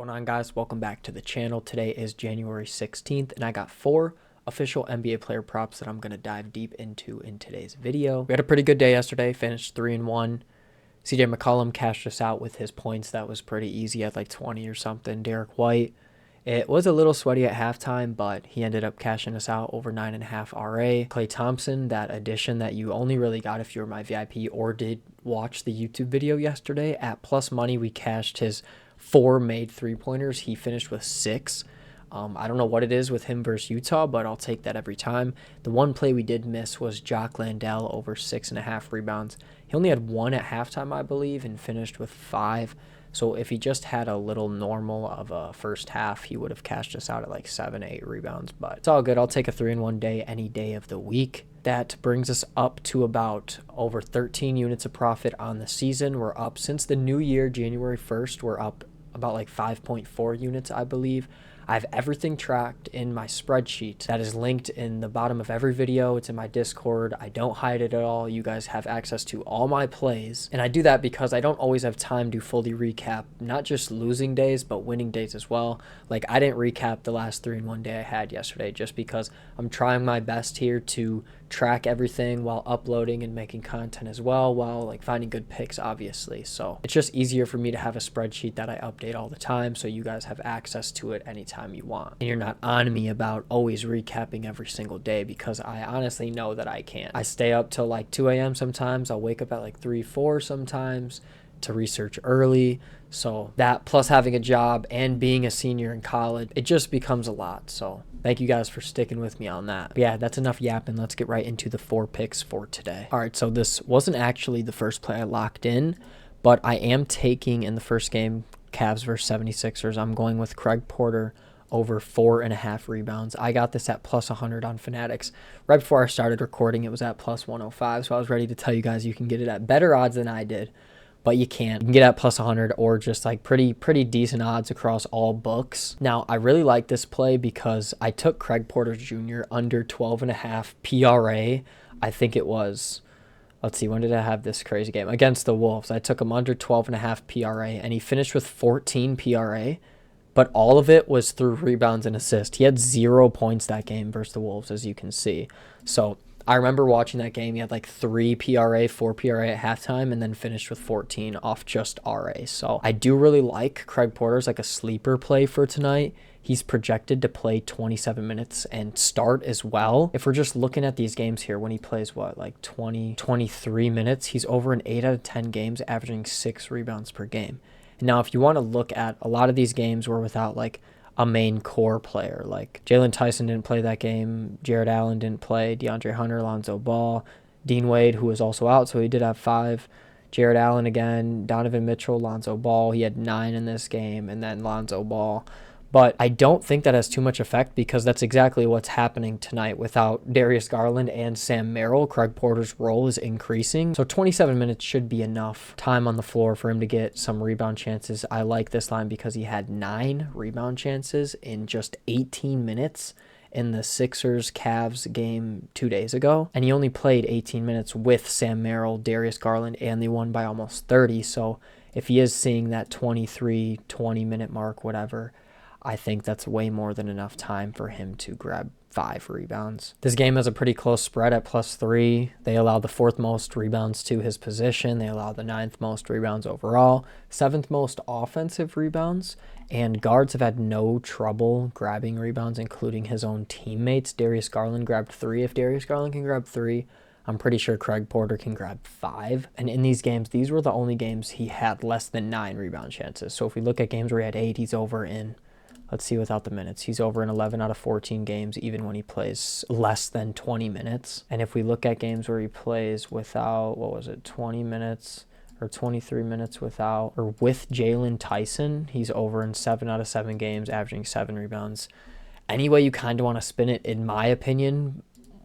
Going on, guys? Welcome back to the channel. Today is January 16th and I got 4 official NBA player props that I'm going to dive deep into in today's video. We had a pretty good day yesterday, finished 3-1. CJ McCollum cashed us out with his points. That was pretty easy at like 20 or something. Derek White, it was a little sweaty at halftime, but he ended up cashing us out over 9.5 RA. Klay Thompson, that addition that you only really got if you were my VIP or did watch the YouTube video yesterday, at plus money we cashed his 4 made 3-pointers. He finished with 6. I don't know what it is with him versus Utah, but I'll take that every time. The one play we did miss was Jock Landale over 6.5 rebounds. He only had 1 at halftime, I believe, and finished with 5. So if he just had a little normal of a first half, he would have cashed us out at like 7-8 rebounds. But it's all good. I'll take a 3-1 day any day of the week. That brings us up to about over 13 units of profit on the season. We're up since the new year, January 1st. We're up about like 5.4 units, I believe. I have everything tracked in my spreadsheet that is linked in the bottom of every video. It's in my Discord. I don't hide it at all. You guys have access to all my plays. And I do that because I don't always have time to fully recap, not just losing days, but winning days as well. Like, I didn't recap the last 3-1 day I had yesterday just because I'm trying my best here to track everything while uploading and making content as well, while like finding good picks, obviously. So it's just easier for me to have a spreadsheet that I update all the time, so you guys have access to it anytime you want, and you're not on me about always recapping every single day, because I honestly know that I can't. I stay up till like 2 a.m. sometimes. I'll wake up at like 3-4 sometimes to research early. So that, plus having a job and being a senior in college, it just becomes a lot. So thank you guys for sticking with me on that. But yeah, that's enough yapping. Let's get right into the 4 picks for today. All right, so this wasn't actually the first play I locked in, but I am taking in the first game, Cavs versus 76ers. I'm going with Craig Porter over 4.5 rebounds. I got this at plus 100 on Fanatics. Right before I started recording, it was at plus 105. So I was ready to tell you guys you can get it at better odds than I did, but you can't. You can get at plus 100 or just like pretty decent odds across all books. Now, I really like this play because I took Craig Porter Jr. under 12.5 PRA. I think it was, let's see, when did I have this crazy game? Against the Wolves. I took him under 12.5 PRA, and he finished with 14 PRA, but all of it was through rebounds and assists. He had 0 points that game versus the Wolves, as you can see. So I remember watching that game. He had like 3 PRA, 4 PRA at halftime, and then finished with 14 off just RA. So I do really like Craig Porter as like a sleeper play for tonight. He's projected to play 27 minutes and start as well. If we're just looking at these games here, when he plays what, like 23 minutes, he's over in 8 out of 10 games, averaging 6 rebounds per game. And now, if you want to look at a lot of these games were without like a main core player, like Jalen Tyson didn't play that game, Jared Allen didn't play, DeAndre Hunter, Lonzo Ball, Dean Wade, who was also out, so he did have 5, Jared Allen again, Donovan Mitchell, Lonzo Ball, he had 9 in this game, and then Lonzo Ball. But I don't think that has too much effect, because that's exactly what's happening tonight. Without Darius Garland and Sam Merrill, Craig Porter's role is increasing. So 27 minutes should be enough time on the floor for him to get some rebound chances. I like this line because he had 9 rebound chances in just 18 minutes in the Sixers-Cavs game 2 days ago. And he only played 18 minutes with Sam Merrill, Darius Garland, and they won by almost 30. So if he is seeing that 23, 20-minute mark, whatever, I think that's way more than enough time for him to grab 5 rebounds. This game has a pretty close spread at plus 3. They allow the 4th most rebounds to his position. They allow the 9th most rebounds overall, 7th most offensive rebounds, and guards have had no trouble grabbing rebounds, including his own teammates. Darius Garland grabbed 3. If Darius Garland can grab 3, I'm pretty sure Craig Porter can grab 5. And in these games, these were the only games he had less than 9 rebound chances. So if we look at games where he had 8, he's over in, let's see, without the minutes, he's over in 11 out of 14 games, even when he plays less than 20 minutes. And if we look at games where he plays without, 20 minutes or 23 minutes without, or with Jalen Tyson, he's over in 7 out of 7 games, averaging 7 rebounds. Any way you kind of want to spin it, in my opinion,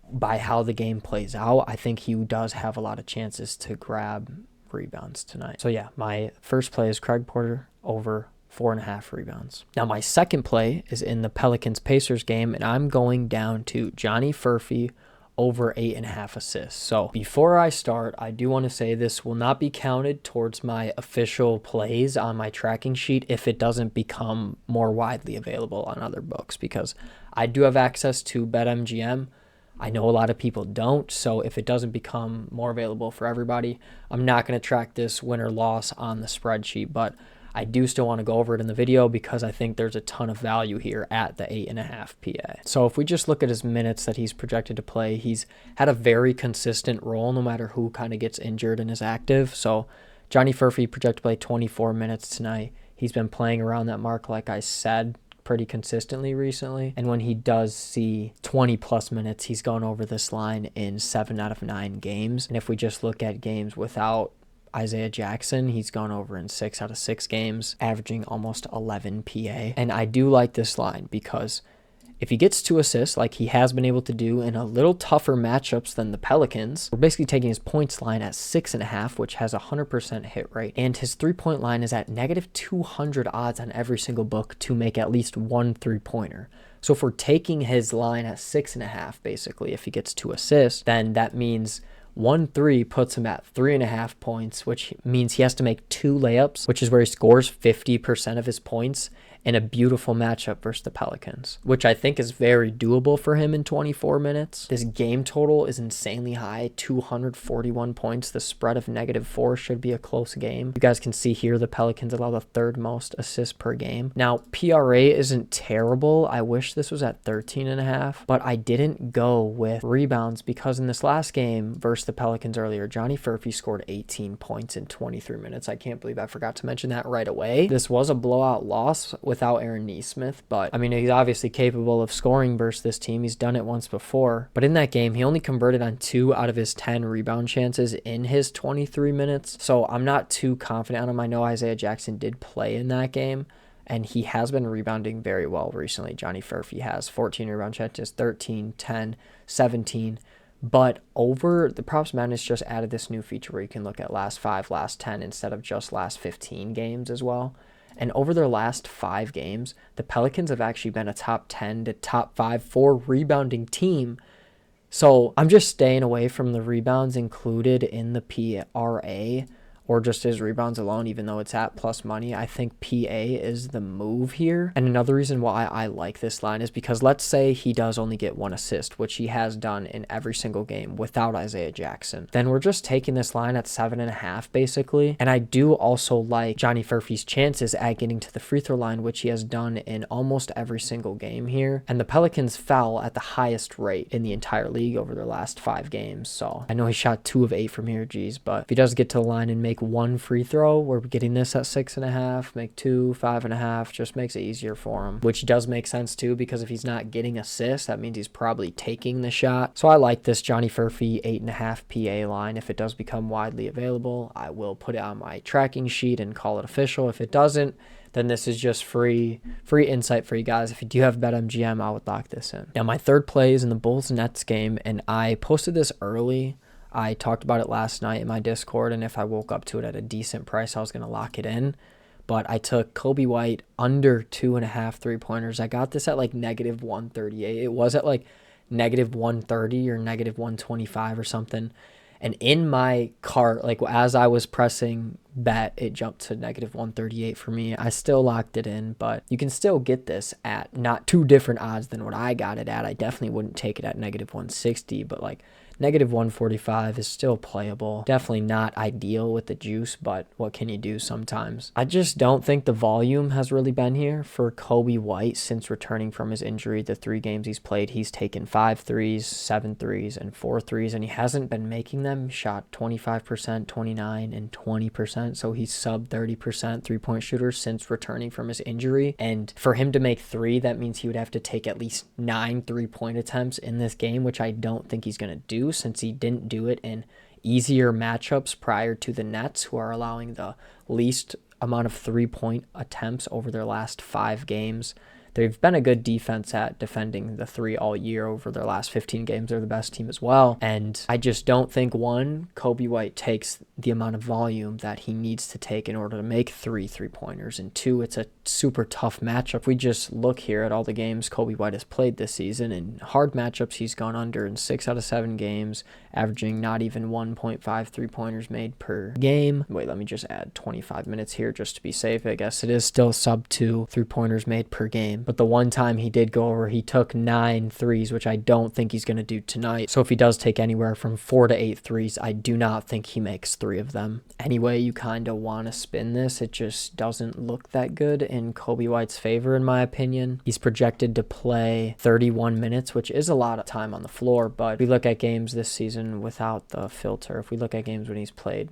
by how the game plays out, I think he does have a lot of chances to grab rebounds tonight. So yeah, my first play is Craig Porter over 4.5 rebounds. Now, my second play is in the Pelicans-Pacers game, and I'm going down to Johnny Furphy over 8.5 assists. So before I start, I do want to say this will not be counted towards my official plays on my tracking sheet if it doesn't become more widely available on other books, because I do have access to BetMGM. I know a lot of people don't, so if it doesn't become more available for everybody, I'm not going to track this win or loss on the spreadsheet, but I do still want to go over it in the video because I think there's a ton of value here at the 8.5 PA. So if we just look at his minutes that he's projected to play, he's had a very consistent role no matter who kind of gets injured and is active. So Johnny Furphy projected to play 24 minutes tonight. He's been playing around that mark, like I said, pretty consistently recently. And when he does see 20 plus minutes, he's gone over this line in 7 out of 9 games. And if we just look at games without Isaiah Jackson, he's gone over in 6 out of 6 games, averaging almost 11 PA. And I do like this line because if he gets 2 assists like he has been able to do in a little tougher matchups than the Pelicans, we're basically taking his points line at 6.5, which has a 100% hit rate. And his 3-point line is at negative 200 odds on every single book to make at least 1 3-pointer. So if we're taking his line at 6.5, basically, if he gets 2 assists, then that means 1 3 puts him at 3.5 points, which means he has to make 2 layups, which is where he scores 50% of his points in a beautiful matchup versus the Pelicans, which I think is very doable for him in 24 minutes. This game total is insanely high, 241 points. The spread of -4 should be a close game. You guys can see here the Pelicans allow the 3rd most assists per game. Now, PRA isn't terrible. I wish this was at 13.5, but I didn't go with rebounds because in this last game versus the Pelicans earlier, Johnny Furphy scored 18 points in 23 minutes. I can't believe I forgot to mention that right away. This was a blowout loss without Aaron Nesmith, but I mean, he's obviously capable of scoring versus this team. He's done it once before, but in that game, he only converted on 2 out of his 10 rebound chances in his 23 minutes. So I'm not too confident on him. I know Isaiah Jackson did play in that game, and he has been rebounding very well recently. Johnny Furphy has 14 rebound chances, 13, 10, 17. But over the Props Madness just added this new feature where you can look at last 5, last 10 instead of just last 15 games as well. And over their last 5 games, the Pelicans have actually been a top 10 to top 5 for rebounding team. So I'm just staying away from the rebounds included in the PRA or just his rebounds alone, even though it's at plus money. I think PA is the move here. And another reason why I like this line is because let's say he does only get 1 assist, which he has done in every single game without Isaiah Jackson. Then we're just taking this line at 7.5 basically. And I do also like Johnny Furphy's chances at getting to the free throw line, which he has done in almost every single game here. And the Pelicans foul at the highest rate in the entire league over their last 5 games. So I know he shot 2 of 8 from here, geez, but if he does get to the line and make 1 free throw, we're getting this at 6.5, make 2, 5.5, just makes it easier for him, which does make sense too, because if he's not getting assists, that means he's probably taking the shot. So I like this Johnny Furphy 8.5 PA line. If it does become widely available, I will put it on my tracking sheet and call it official. If it doesn't, then this is just free insight for you guys. If you do have BetMGM, I would lock this in. Now my third play is in the Bulls-Nets game, and I posted this early. I talked about it last night in my Discord, and if I woke up to it at a decent price, I was going to lock it in. But I took Kobe White under 2.5 3-pointers. I got this at like -138. It was at like -130 or -125 or something. And in my cart, like as I was pressing bet, it jumped to -138 for me. I still locked it in, but you can still get this at not too different odds than what I got it at. I definitely wouldn't take it at -160, but like -145 is still playable. Definitely not ideal with the juice, but what can you do sometimes? I just don't think the volume has really been here for Kobe White since returning from his injury. The 3 games he's played, he's taken 5 threes, 7 threes, and 4 threes, and he hasn't been making them. Shot 25%, 29%, and 20%, so he's sub 30% 3-point shooter since returning from his injury. And for him to make 3, that means he would have to take at least 9 3-point attempts in this game, which I don't think he's going to do, since he didn't do it in easier matchups prior to the Nets, who are allowing the least amount of 3-point attempts over their last 5 games. They've been a good defense at defending the three all year. Over their last 15 games. They're the best team as well. And I just don't think, one, Kobe White takes the amount of volume that he needs to take in order to make 3-pointers. And two, it's a super tough matchup. If we just look here at all the games Kobe White has played this season, in hard matchups, he's gone under in 6 out of 7 games, averaging not even 1.5 3-pointers made per game. Wait, let me just add 25 minutes here just to be safe. I guess it is still sub 2 3-pointers made per game. But the one time he did go over, he took 9 threes, which I don't think he's going to do tonight. So if he does take anywhere from 4 to 8 threes, I do not think he makes 3 of them. Anyway, you kind of want to spin this. It just doesn't look that good in Kobe White's favor, in my opinion. He's projected to play 31 minutes, which is a lot of time on the floor. But if we look at games this season without the filter, if we look at games when he's played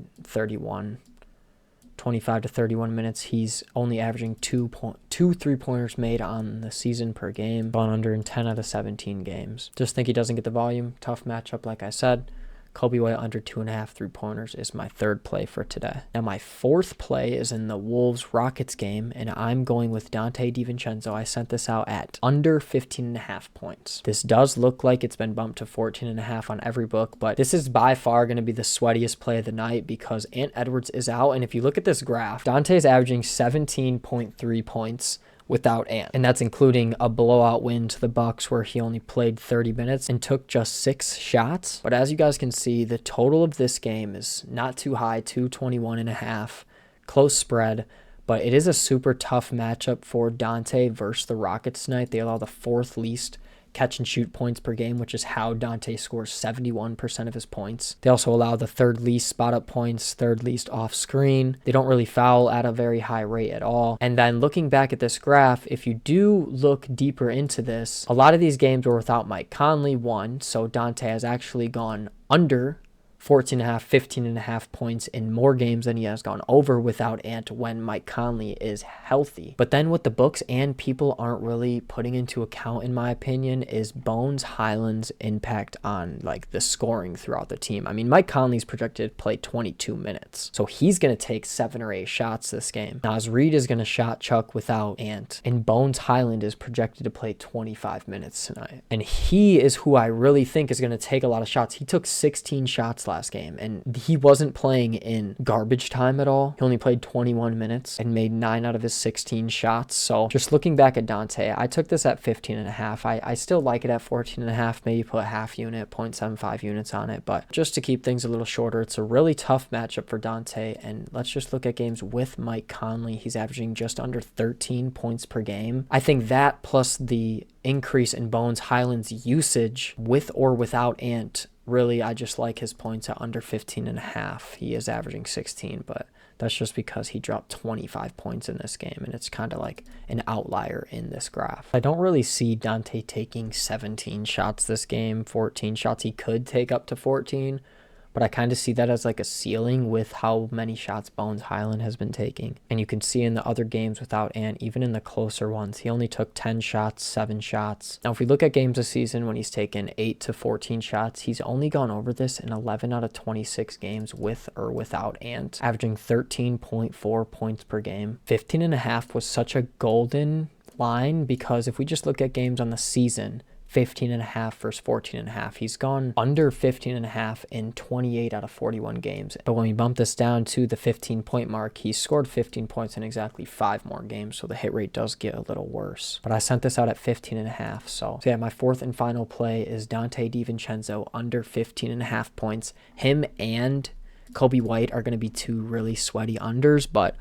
25 to 31 minutes, he's only averaging 2 3-pointers made on the season per game, gone under in 10 out of 17 games. Just think he doesn't get the volume. Tough matchup, like I said. Kobe White under 2.5 3-pointers is my third play for today. Now my fourth play is in the Wolves-Rockets game, and I'm going with Donte DiVincenzo. I sent this out at under 15.5 points. This does look like it's been bumped to 14.5 on every book, but this is by far going to be the sweatiest play of the night because Ant Edwards is out, and if you look at this graph, Donte's averaging 17.3 points without Ant, and that's including a blowout win to the Bucks where he only played 30 minutes and took just 6 shots. But as you guys can see, the total of this game is not too high, 221.5, close spread, but it is a super tough matchup for Donte versus the Rockets tonight. They allow the 4th least catch and shoot points per game, which is how Donte scores 71% of his points. They also allow the 3rd least spot up points, 3rd least off screen. They don't really foul at a very high rate at all. And then looking back at this graph, if you do look deeper into this, a lot of these games were without Mike Conley, one, so Donte has actually gone under 14.5, 15.5 points in more games than he has gone over without Ant when Mike Conley is healthy. But then what the books and people aren't really putting into account, in my opinion, is Bones Hyland's impact on like the scoring throughout the team. I mean, Mike Conley's projected to play 22 minutes, so he's going to take 7 or 8 shots this game. Naz Reid is going to shot chuck without Ant, and Bones Hyland is projected to play 25 minutes tonight. And he is who I really think is going to take a lot of shots. He took 16 shots last game, and he wasn't playing in garbage time at all. He only played 21 minutes and made 9 out of his 16 shots. So just looking back at Donte, I took this at 15.5. I still like it at 14.5, maybe put half unit, 0.75 units on it, but just to keep things a little shorter, it's a really tough matchup for Donte. And let's just look at games with Mike Conley. He's averaging just under 13 points per game. I think that plus the increase in Bones Hyland's usage with or without Ant, really, I just like his points at under 15.5. He is averaging 16, but that's just because he dropped 25 points in this game, and it's kind of like an outlier in this graph. I don't really see Donte taking 17 shots this game, 14 shots. He could take up to 14, but I kind of see that as like a ceiling with how many shots Bones Hyland has been taking. And you can see in the other games without Ant, even in the closer ones, he only took 10 shots, 7 shots. Now, if we look at games this season when he's taken 8 to 14 shots, he's only gone over this in 11 out of 26 games with or without Ant, averaging 13.4 points per game. 15.5 was such a golden line because if we just look at games on the season, 15.5 versus 14.5. He's gone under 15.5 in 28 out of 41 games. But when we bump this down to the 15-point mark, he scored 15 points in exactly 5 more games, so the hit rate does get a little worse. But I sent this out at 15.5. So yeah, my fourth and final play is Donte DiVincenzo under 15.5 points. Him and Kobe White are going to be 2 really sweaty unders, but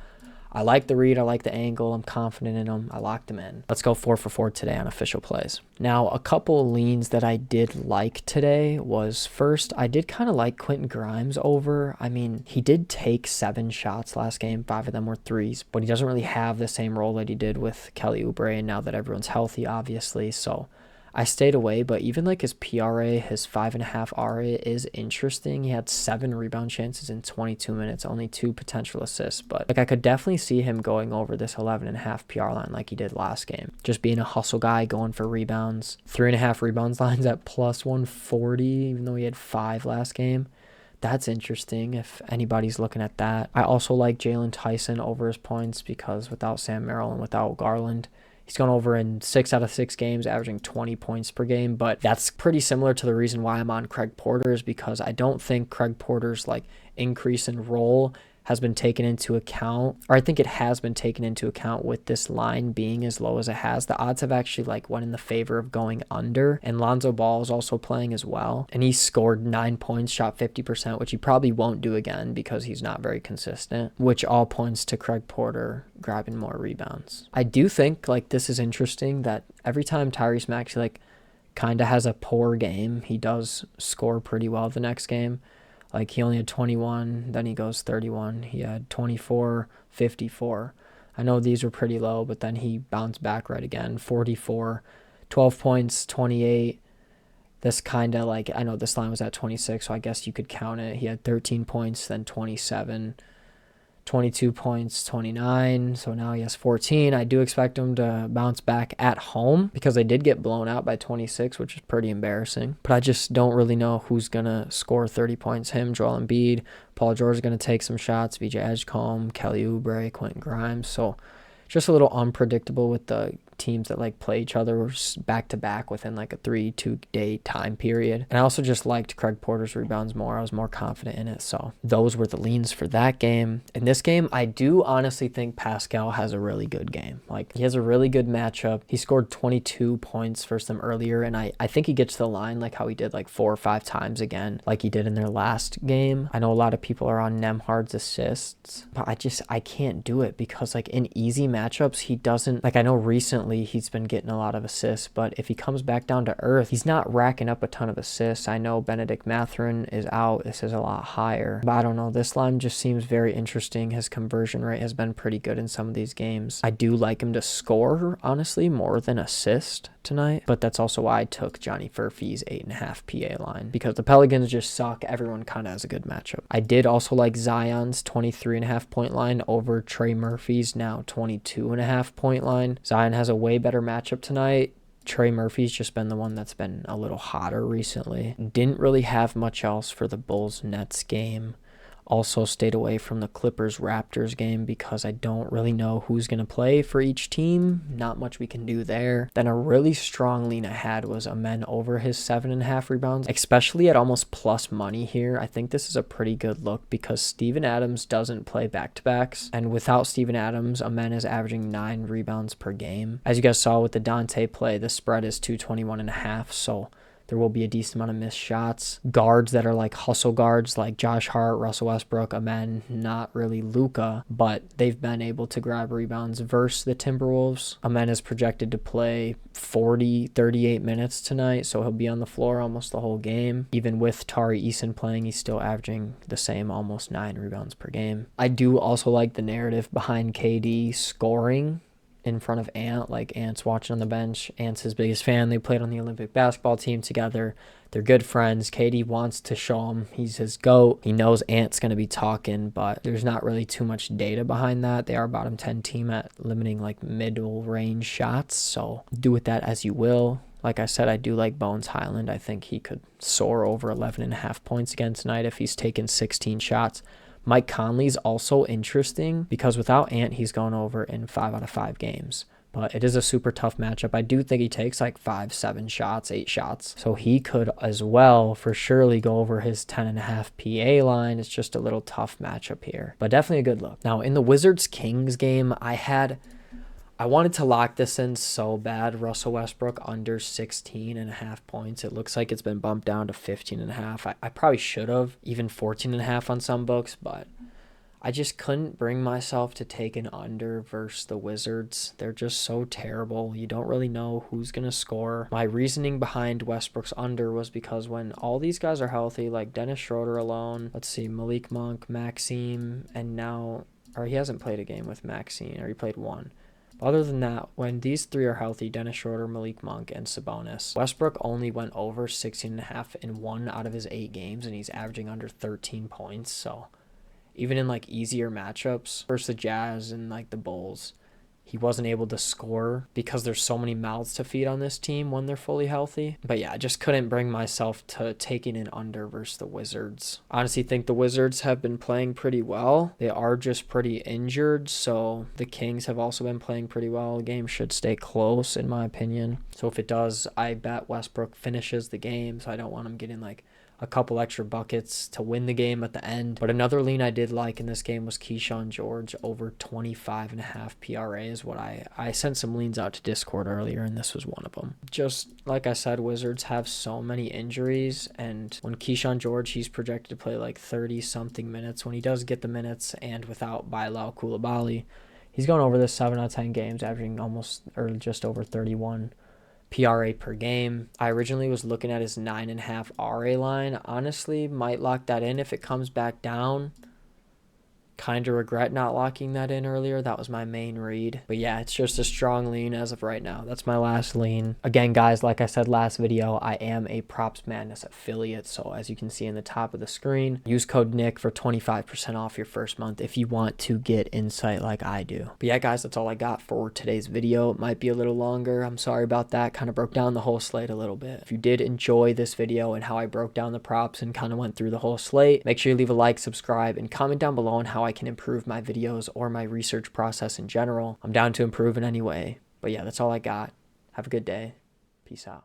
I like the read. I like the angle. I'm confident in them. I locked them in. Let's go 4 for 4 today on official plays. Now, a couple leans that I did like today was, first, I did kind of like Quentin Grimes over. I mean, he did take 7 shots last game. 5 of them were threes, but he doesn't really have the same role that he did with Kelly Oubre, and now that everyone's healthy, obviously. So I stayed away, but even like his PRA, his 5.5 RA is interesting. He had 7 rebound chances in 22 minutes, only 2 potential assists, but like I could definitely see him going over this 11.5 PR line like he did last game. Just being a hustle guy, going for rebounds. 3.5 rebounds lines at plus 140, even though he had 5 last game. That's interesting if anybody's looking at that. I also like Jalen Tyson over his points because without Sam Merrill and without Garland, He's gone over in 6 out of 6 games, averaging 20 points per game. But that's pretty similar to the reason why I'm on Craig Porter, is because I don't think Craig Porter's like increase in role has been taken into account, or I think it has been taken into account with this line being as low as it has. The odds have actually like went in the favor of going under, and Lonzo Ball is also playing as well. And he scored 9 points, shot 50%, which he probably won't do again because he's not very consistent, which all points to Craig Porter grabbing more rebounds. I do think like this is interesting that every time Tyrese Maxey like kind of has a poor game, he does score pretty well the next game. Like he only had 21, then he goes 31. He had 24, 54. I know these were pretty low, but then he bounced back right again. 44, 12 points, 28. This kind of like, I know this line was at 26, so I guess you could count it. He had 13 points, then 27. 22 points, 29, so now he has 14. I do expect him to bounce back at home because they did get blown out by 26, which is pretty embarrassing. But I just don't really know who's going to score 30 points. Him, Joel Embiid, Paul George is going to take some shots, VJ Edgecombe, Kelly Oubre, Quentin Grimes. So just a little unpredictable with the teams that like play each other back to back within like a 3-2 day time period. And I also just liked Craig Porter's rebounds more. I was more confident in it. So those were the leans for that game. In this game, I do honestly think Pascal has a really good game. Like he has a really good matchup. He scored 22 points versus them earlier, and I think he gets to the line like how he did like 4 or 5 times again, like he did in their last game. I know a lot of people are on Nembhard's assists, but I can't do it because like in easy matchups, he doesn't, like I know recently he's been getting a lot of assists, but if he comes back down to earth, he's not racking up a ton of assists. I know Benedict Mathurin is out. This is a lot higher, but I don't know. This line just seems very interesting. His conversion rate has been pretty good in some of these games. I do like him to score, honestly, more than assist tonight, but that's also why I took Johnny Furphy's 8.5 PA line, because the Pelicans just suck. Everyone kind of has a good matchup. I did also like Zion's 23.5 point line over Trey Murphy's now 22.5 point line. Zion has a way better matchup tonight. Trey Murphy's just been the one that's been a little hotter recently. Didn't really have much else for the Bulls-Nets game. Also stayed away from the Clippers-Raptors game because I don't really know who's going to play for each team. Not much we can do there. Then a really strong lean I had was Amen over his 7.5 rebounds, especially at almost plus money here. I think this is a pretty good look because Steven Adams doesn't play back-to-backs. And without Steven Adams, Amen is averaging 9 rebounds per game. As you guys saw with the Dante play, the spread is 221.5, so there will be a decent amount of missed shots. Guards that are like hustle guards like Josh Hart, Russell Westbrook, Amen, not really Luka, but they've been able to grab rebounds versus the Timberwolves. Amen is projected to play 38 minutes tonight, so he'll be on the floor almost the whole game. Even with Tari Eason playing, he's still averaging the same, almost 9 rebounds per game. I do also like the narrative behind KD scoring in front of Ant. Like Ant's watching on the bench. Ant's his biggest fan. They played on the Olympic basketball team together. They're good friends. KD wants to show him he's his GOAT. He knows Ant's going to be talking, but there's not really too much data behind that. They are a bottom 10 team at limiting like middle range shots, so do with that as you will. Like I said, I do like Bones Highland. I think he could soar over 11.5 points again tonight if he's taken 16 shots. Mike Conley's also interesting because without Ant, he's gone over in 5 out of 5 games. But it is a super tough matchup. I do think he takes like 5, 7 shots, 8 shots. So he could as well for surely go over his 10.5 PA line. It's just a little tough matchup here, but definitely a good look. Now in the Wizards-Kings game, I wanted to lock this in so bad. Russell Westbrook under 16.5 points. It looks like it's been bumped down to 15.5. I probably should have, even 14.5 on some books, but I just couldn't bring myself to take an under versus the Wizards. They're just so terrible. You don't really know who's going to score. My reasoning behind Westbrook's under was because when all these guys are healthy, like Dennis Schroeder alone, let's see, Malik Monk, Maxime, and now, or he hasn't played a game with Maxime, or he played one. Other than that, when these 3 are healthy, Dennis Schroeder, Malik Monk, and Sabonis, Westbrook only went over 16.5 in 1 out of his 8 games, and he's averaging under 13 points. So even in like easier matchups versus the Jazz and like the Bulls, he wasn't able to score because there's so many mouths to feed on this team when they're fully healthy. But yeah, I just couldn't bring myself to taking an under versus the Wizards. I honestly think the Wizards have been playing pretty well. They are just pretty injured, so the Kings have also been playing pretty well. The game should stay close, in my opinion. So if it does, I bet Westbrook finishes the game, so I don't want him getting like a couple extra buckets to win the game at the end. But another lean I did like in this game was Keyshawn George over 25.5 PRA is what I sent some leans out to Discord earlier, and this was one of them. Just like I said, Wizards have so many injuries, and when Keyshawn George, he's projected to play like 30-something minutes. When he does get the minutes and without Bilal Coulibaly, he's going over this 7 out of 10 games, averaging almost or just over 31 PRA per game. I originally was looking at his 9.5 RA line. Honestly, might lock that in if it comes back down. Kind of regret not locking that in earlier. That was my main read. But yeah, it's just a strong lean as of right now. That's my last lean. Again, guys, like I said last video, I am a Props Madness affiliate. So as you can see in the top of the screen, use code Nick for 25% off your first month if you want to get insight like I do. But yeah, guys, that's all I got for today's video. It might be a little longer. I'm sorry about that. Kind of broke down the whole slate a little bit. If you did enjoy this video and how I broke down the props and kind of went through the whole slate, make sure you leave a like, subscribe, and comment down below on how I can improve my videos or my research process in general. I'm down to improve in any way. But yeah, that's all I got. Have a good day. Peace out.